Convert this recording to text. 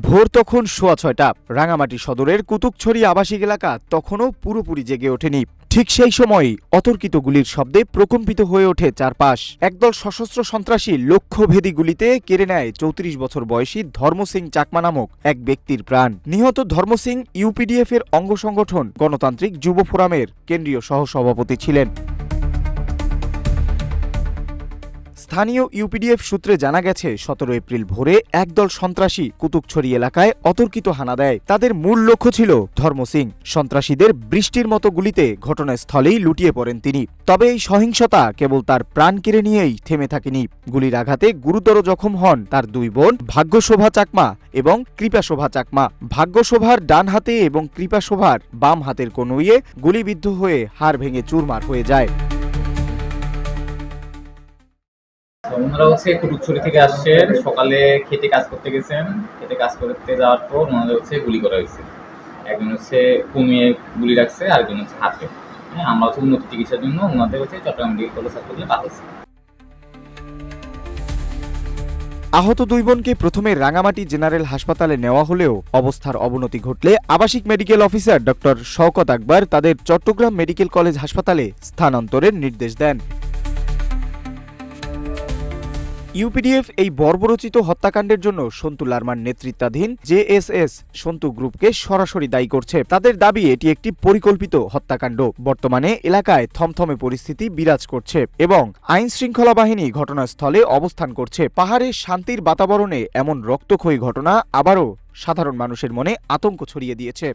ভোর তখন 6:15। রাঙামাটি সদরের কুতুকছড়ি আবাসিক এলাকা তখনও পুরোপুরি জেগে ওঠেনি। ঠিক সেই সময়ই অতর্কিত গুলির শব্দে প্রকম্পিত হয়ে ওঠে চারপাশ। একদল সশস্ত্র সন্ত্রাসী লক্ষ্যভেদী গুলিতে কেড়ে নেয় 34 বছর বয়সী ধর্ম সিং চাকমা নামক এক ব্যক্তির প্রাণ। নিহত ধর্ম সিং ইউপিডিএফ এর অঙ্গ সংগঠন গণতান্ত্রিক যুব ফোরামের কেন্দ্রীয় সহসভাপতি ছিলেন। স্থানীয় ইউপিডিএফ সূত্রে জানা গেছে, 17 এপ্রিল ভোরে একদল সন্ত্রাসী কুতুকছড়ি এলাকায় অতর্কিত হানা দেয়। তাদের মূল লক্ষ্য ছিল ধর্ম সিং। সন্ত্রাসীদের বৃষ্টির মতো গুলিতে ঘটনাস্থলেই লুটিয়ে পড়েন তিনি। তবে এই সহিংসতা কেবল তার প্রাণ কেড়ে নিয়েই থেমে থাকেনি। গুলির আঘাতে গুরুতর জখম হন তার দুই বোন ভাগ্যশোভা চাকমা এবং কৃপাশোভা চাকমা। ভাগ্যশোভার ডান হাতে এবং কৃপাশোভার বাম হাতের কনুইয়ে গুলিবিদ্ধ হয়ে হাড় ভেঙে চুরমার হয়ে যায়। ওনারা কুতুকছড়ি থেকে আসছেন, সকালে খেতে কাজ করতে গেছেন। খেতে কাজ করতে যাওয়ার পর ওনাদের গুলি করা হয়েছে। একজন কনুইয়ে গুলি রাখছে, আরেকজন হাতে। আমরা উন্নত চিকিৎসার জন্য ওনাদের চট্টগ্রাম মেডিকেল কলেজ হাসপাতালে পাঠাইছি। আহত দুই বোনকে প্রথমে রাঙামাটি জেনারেল হাসপাতালে নেওয়া হলেও অবস্থার অবনতি ঘটলে আবাসিক মেডিকেল অফিসার ডক্টর শওকত আকবর তাদের চট্টগ্রাম মেডিকেল কলেজ হাসপাতালে স্থানান্তরের নির্দেশ দেন। ইউপিডিএফ এই বর্বরচিত হত্যাকাণ্ডের জন্য সন্তু লারমার নেতৃত্বাধীন জেএসএস সন্তু গ্রুপকে সরাসরি দায়ী করছে। তাদের দাবি এটি একটি পরিকল্পিত হত্যাকাণ্ড। বর্তমানে এলাকায় থমথমে পরিস্থিতি বিরাজ করছে এবং আইন শৃঙ্খলা বাহিনী ঘটনাস্থলে অবস্থান করছে। পাহাড়ে শান্তির বাতাবরণে এমন রক্তক্ষয়ী ঘটনা আবারও সাধারণ মানুষের মনে আতঙ্ক ছড়িয়ে দিয়েছে।